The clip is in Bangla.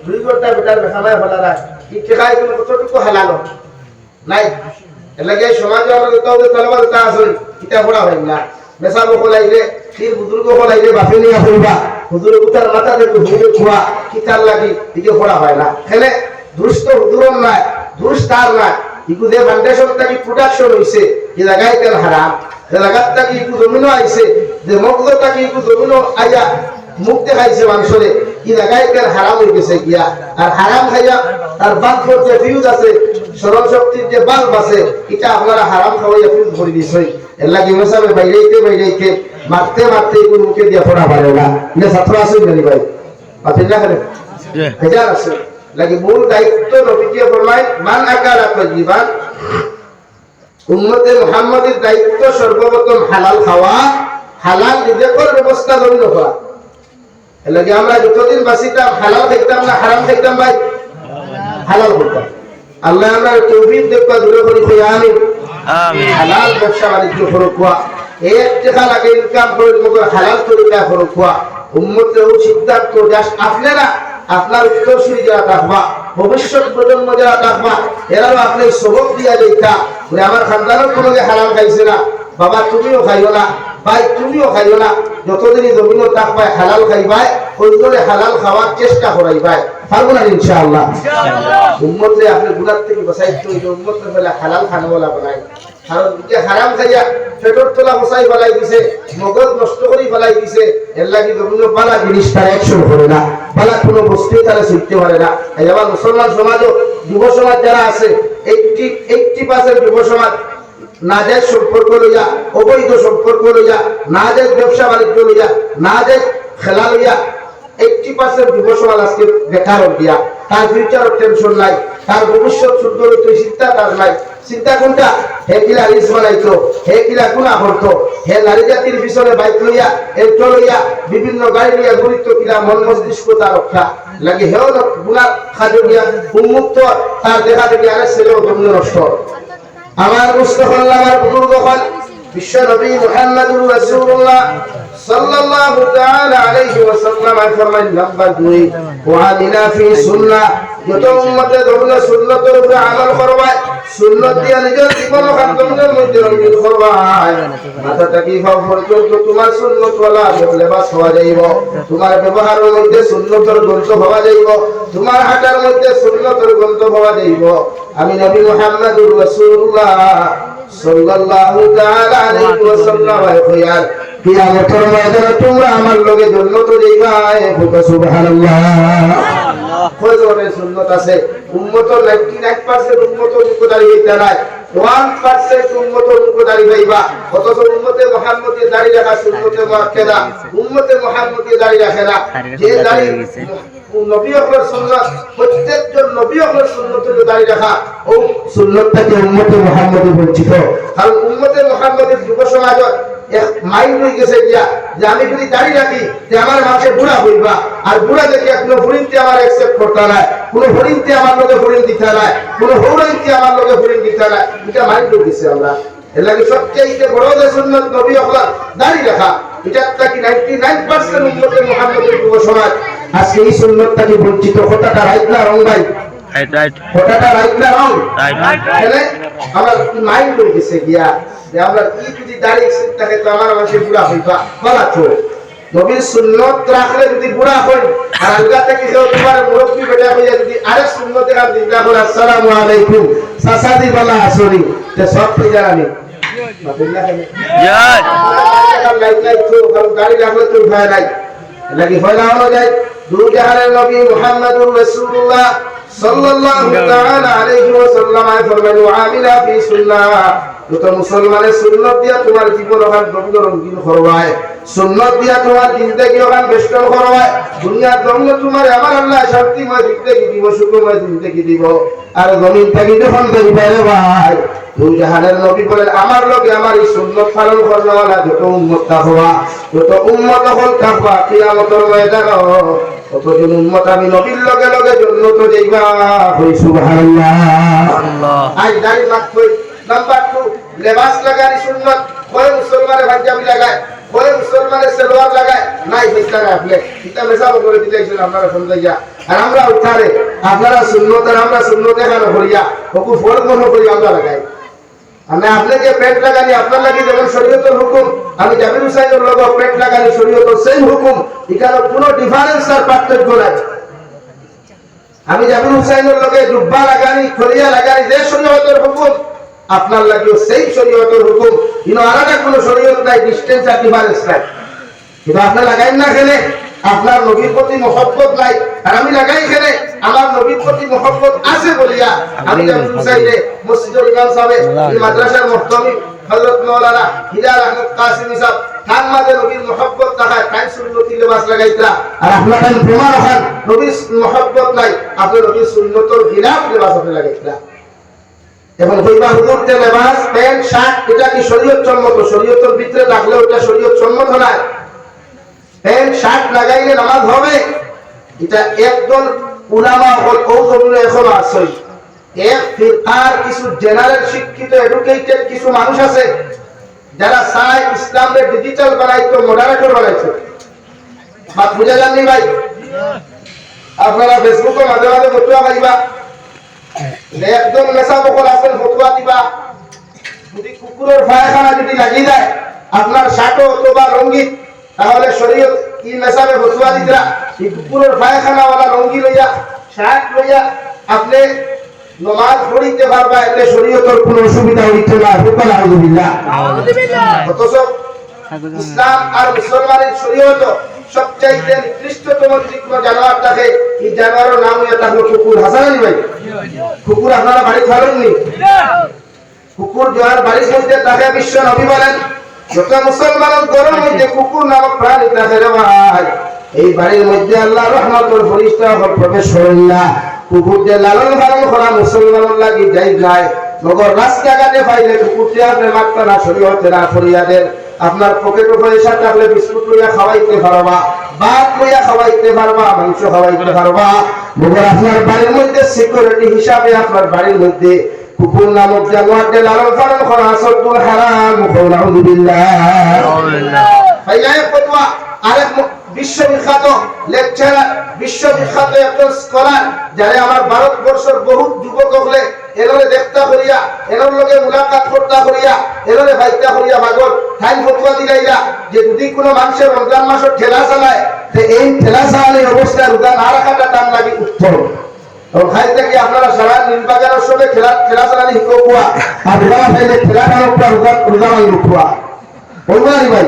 2 ঘন্টা বেটার বেখামায় ফেলা রাখ কি টেকায় কোনো কতটুকু হালাল নাই এলাকায় সমাজে আমরা তাও তলবা তা আছে কিতা পড়া হয় না মেসাবো খোলাইলে ফির বুজুর্গ খোলাইলে বাপে নিয়ে হইবা হুজুর উতার মাথা দেখো হুজুর খোয়া কিতার লাগি দিকে পড়া হয় না খেলে দুষ্ট হুজুরম নাই দুষ্টার না ইকু যে ফাউন্ডেশন থেকে প্রোডাকশন হইছে এই জায়গায় তেল হারাম এই জায়গার থেকে ইকু জমিনও আইছে যে মগজ থেকে ইকু জমিনও আইয়া মুখ দেখাইছে মানুষরে এই জায়গায় তেল হারাম হয়ে গেছে গিয়া আর হারাম খাইয়া তার বাদ যে ফিউজ আছে স্মরণ শক্তির যে বাল্ব আছে এটা আপনারা হারাম খাওয়াইয়া ফিউজ ভরে দিছে এর লাগি মেসাবে বাইরেইতে মারতে ইকু মুখে দিয়া পড়া পারে না এটা ছাত্র আছে নানি ভাই আপনি না করেন হাজার আছে লাগে মূল দায়িত্ব নবীজি ফরমায় মান আকালা তাইয়িবান উম্মতে মুহাম্মাদের দায়িত্ব সর্বপ্রথম হালাল খাওয়া হালাল রিজিকের ব্যবস্থা জন্য করা লাগে আমরা যতদিন বাঁচিতাম হালাল খাইতাম না হারাম খাইতাম ভাই হালাল খাইতাম আল্লাহ আমরা তৌফিক দেবা দূরে করি কই আমিন আমিন হালাল ব্যবসা বাণিজ্য করো কোয়া এক টাকা লাগে ইনকাম করে মগর হালাল তরিকা করো কোয়া উম্মতের সিদ্ধান্ত জাস্ট আপনারা আপনার উত্তরসূরি যারা থাকবা ভবিষ্যৎ প্রজন্ম যারা থাকবা এরাও আপনি সবক দিয়া যাইতা বলে আমার খানদানের কোনো হারাম খাইছে না বাবা তুমিও খাইও না ভাই তুমিও খাইও না যতদিনই জমিনও থাকবাই হালাল খাইবাই ওই করে হালাল খাওয়ার চেষ্টা করাইবাই পারবো না ইনশাআল্লাহ উম্মতরে আপনি গুনাহ থেকে বাঁচাইতে হইলে উম্মতরে ফেলে হালাল খানাওয়ালা বানাই কারণ যে হারাম খাইয়া পেটর তোলা বসাই ফেলাই দিছে মগজ নষ্ট করে ফেলাই দিছে এর লাগি জমিন বালা জিনিস তার অ্যাকশন করে না বালা কোনো বস্তুই তারা শিখতে পারে না এই আমার মুসলমান সমাজও যুব সমাজ যারা আছে 80% যুব সমাজ নাজায়েজ সম্পর্ক লইয়া অবৈধ সম্পর্ক লইয়া নাজায়েজ ব্যবসা বাণিজ্য লইয়া নাজায়েজ খেলা লইয়া 80% যুব সমাজ আজকে বেকার হইয়া তার ফিউচার টেনশন নাই তার ভবিষ্যৎ সুন্দর হইতো চিন্তা তার নাই চিন্তা কোনটা হে কিলা রিস বানাইতো হে কিলা গুনাহ করতো হে নারী জাতির পিছনে বাইক লইয়া এলটো লইয়া বিভিন্ন গাড়ি লইয়া ঘুরিত কিলা মন মস্তিষ্ক তার রক্ষা লাগে হেও গুনাহ খাজো গিয়া উন্মুক্ত তার দেখা দেখি আরে ছেলেও দম্ন নষ্ট আমার মুস্তাফা আমার বুজুর্গ হল বিশ্ব নবী মুহাম্মদুর রাসূলুল্লাহ সাল্লাল্লাহু তাআলা আলাইহি ওয়াসাল্লাম ফরমান নাম্বার 2 ওয়ালিনা ফি সুন্নাহ যত উম্মতে ধরলে সুন্নতের উপরে আমল করবে সুন্নত দিয়া নিজের জীবন খান্তনের মধ্যে রঙিন করবে মাথা থেকে পাও পর্যন্ত তোমার সুন্নত ওয়ালা লেবাস হওয়া যাইব তোমার ব্যবহারের মধ্যে সুন্নতের গন্ধ হওয়া যাইব তোমার হাঁটার মধ্যে সুন্নতের গন্ধ হওয়া যাইব আমি নবী মুহাম্মদুর রাসূলুল্লাহ সাল্লাল্লাহু তাআলা আলাইহি ওয়াসাল্লাম কইয়ার কিয়ামতের ময়দানে তোমরা আমার লগে জান্নাতে যাইবা সুবহানাল্লাহ কই ধরনের সুন্নাত আছে উম্মত 99% উম্মত মুকদারি হইতা নাই 1% উম্মত মুকদারি হইবা অথচ উম্মতে মুহাম্মদের দাড়ি রাখা সুন্নতে মুআক্কাদা উম্মতে মুহাম্মদের দাড়ি রাখে না যে দাড়ি নবী আকরাম সুন্নাত প্রত্যেকজন নবী আকরাম সুন্নতের দাড়ি রাখা ও সুন্নতটাকে উম্মতে মুহাম্মদের বঞ্চিত কারণ উম্মতে মুহাম্মদের যুব সমাজ এক মাইন্ড হয়ে গেছে গিয়া যে আমি যদি দাড়ি রাখি যে আমার মাঝে বুড়া হইবা আর বুড়া দেখে কোনো হরিণতে আমার অ্যাকসেপ্ট করতে নাই কোনো হরিণতে আমার লোকে হরিণ দিতে নাই কোনো হৌরাইতে আমার লোকে হরিণ দিতে নাই এটা মাইন্ড হয়ে গেছে আমরা এর লাগে সবচেয়ে বড় যে সুন্নত নবী আকরাম দাড়ি রাখা এটা কি 99% উম্মতে মুহাম্মদের যুব সমাজ আজকে এই সুন্নতটাকে বঞ্চিত কথাটা রাইট না রং ভাই রাইট কথাটা রাইট না রং রাইট তাহলে আমার মাইন্ড হয়ে গেছে গিয়া যে আমরা কি যদি দাড়ি থাকে তো আমার মাঝে বুড়া হইবা বলা তো নবীর সুন্নত রাখলে যদি বুড়া হই আর আলগা থেকে কেউ তোমার মুরব্বি বেটা হইয়া যদি আরে সুন্নতে কাম দিলা বলে আসসালামু আলাইকুম সাসাদি বলা আসরি তে সব তো জানি জয় লাইক তো কারণ দাড়ি রাখলে তো ভয় নাই লাগি হয় না হলো যায় দু জাহানের নবী মুহাম্মদুর রাসূলুল্লাহ সাল্লাল্লাহু তাআলা আলাইহি ওয়াসাল্লাম ফরমায় আমিলা ফি সুন্নাহ যত মুসলমানের সুন্নত দিয়া তোমার জীবন ওখান রঙিন করবায় সুন্নত দিয়া তোমার জিন্দেগি ওখান বেষ্টন করবায় দুনিয়ার জন্য তোমার আমার আল্লাহ শান্তিময় জিন্দেগি দিব সুখময় জিন্দেগি দিব আর জমিন থেকে যখন দেখবে ভাই দুই জাহানের নবী বলেন আমার লোকে আমার এই সুন্নত পালন করনেওয়ালা যত উম্মত থাকবা যত উম্মত হল থাকবা কিয়ামতের ময়দানে কতজন উম্মত আমি নবীর লগে লগে জান্নাতে যাইবা কই সুবহানাল্লাহ আল্লাহ আই দাড়ি মাখ কই নাম্বার 2 লেবাস লাগানি সুন্নত কয় মুসলমানে পাঞ্জাবি লাগায় ওই মুসলমানের সেলোয়ার লাগায় নাই ফেসটা আপনি এটা মেসাব করে দিলেছেন আপনারা শুনতে আর আমরা উঠারে আপনারা সুন্নত আর আমরা সুন্নতে কেন করিয়া ওকে ফল মনে করি আমরা লাগাই আমি আপনাকে পেট লাগানি আপনার লাগি যেমন শরীয়তের হুকুম আমি জাবির হুসাইনের লোক পেট লাগানি শরীয়তের সেই হুকুম এখানে কোনো ডিফারেন্স আর পার্থক্য নাই আমি জাবির হুসাইনের লোকে জুব্বা লাগানি খরিয়া লাগানি যে শরীয়তের হুকুম আপনার লাগিও সেই শরীয়তের হুকুম কিন্তু আলাদা কোনো শরীয়ত নাই ডিসটেন্স আর ডিফারেন্স নাই কিন্তু আপনি লাগাইন না খেলে আপনার নবীর প্রতি মহব্বত নাই আর আমি লাগাই খেলে আমার নবীর প্রতি মহব্বত আছে বলিয়া আমি জাবির হুসাইনে মসজিদের ইমাম সাহেব এই মাদ্রাসার মুহতামি হযরত মাওলানা হিলাল আহমদ কাসিমি সাহেব তার মাঝে নবীর মহব্বত থাকায় তাই সুন্নতি লেবাস লাগাইতা আর আপনার কাছে প্রমাণ হয় নবীর মহব্বত নাই আপনি নবীর সুন্নতর খিলাফ লেবাস আপনি লাগাইতা এবং হইবা হুজুর যে লেবাস প্যান্ট শার্ট এটা কি শরীয়ত সম্মত শরীয়তের ভিতরে লাগলে ওটা শরীয়ত সম্মত নয় প্যান্ট শার্ট লাগাইলে নামাজ হবে এটা একদল উলামা হল ও জমিনে এখনো আছে এক ফিরকার কিছু জেনারেল শিক্ষিত এডুকেটেড কিছু মানুষ আছে যারা চায় ইসলামের ডিজিটাল বানাইতো মডারেটর বানাইছে বাত বুঝা যাননি ভাই আপনারা ফেসবুকে মাঝে মাঝে ফতুয়া পাইবা একদম মেসা বকল আছেন ফতুয়া দিবা যদি কুকুরের পায়খানা যদি লাগি যায় আপনার শাটো অথবা রঙ্গিত তাহলে শরীয়ত কি মেসাবে ফতুয়া দিতরা এই কুকুরের পায়খানা ওয়ালা রঙ্গি লইয়া শার্ট লইয়া আপনি নামাজ পড়িতে পারবা এতে শরীয়তের কোনো অসুবিধা হইতো না হুকুম আলহামদুলিল্লাহ অথচ ইসলাম আর মুসলমানের শরীয়ত সবচাইতে নিকৃষ্টতম যদি কোনো জানোয়ার থাকে এই জানোয়ারের নাম হইয়া থাকলো কুকুর হাসান আলী ভাই কুকুর আপনারা বাড়ি খাবেননি কুকুর যার বাড়ির মধ্যে থাকে বিশ্ব নবী বলেন যত মুসলমানের ঘরের মধ্যে কুকুর নামক প্রাণী থাকে রে ভাই এই বাড়ির মধ্যে আল্লাহ রহমতের ফেরেশতা প্রবেশ করেন না কুকুর যে লালন পালন করা মুসলমানের লাগি যাই যায় নগর রাস্তাঘাটে পাইলে কুকুরটি আপনি মারতে না শরীয়তে না ফরিয়াদের আপনার পকেটে পয়সা থাকলে বিস্কুট লইয়া খাওয়াইতে পারবা ভাত লইয়া খাওয়াইতে পারবা মাংস খাওয়াইতে পারবা নগর আপনার বাড়ির মধ্যে সিকিউরিটি হিসাবে আপনার বাড়ির মধ্যে কুকুর নামক জানোয়ারকে লালন পালন করা আসল হারাম আলহামদুলিল্লাহ ভাইয়া ফতোয়া আরেক বিশ্ববিখ্যাত লেকচারার বিশ্ববিখ্যাত একজন স্কলার যারা আমার ভারতবর্ষের বহু যুবক হলে এলরে দেখতা করিয়া এলর লগে মুলাকাত করতা করিয়া এলরে ভাইতা করিয়া ভাগল টাইম ফতোয়া দিলাইলা যে যদি কোনো মানুষের রমজান মাসের ঠেলা চালায় তে এই ঠেলা চালানোর অবস্থায় রোজা না রাখাটা তার লাগি উত্তম এবং খাইতে কি আপনারা সারা নির্বাচনের সময় ঠেলা চালানি শিখুয়া আর রোজা খাইলে ঠেলা খাওয়া রোজা মানি উঠুয়া বলবো না ভাই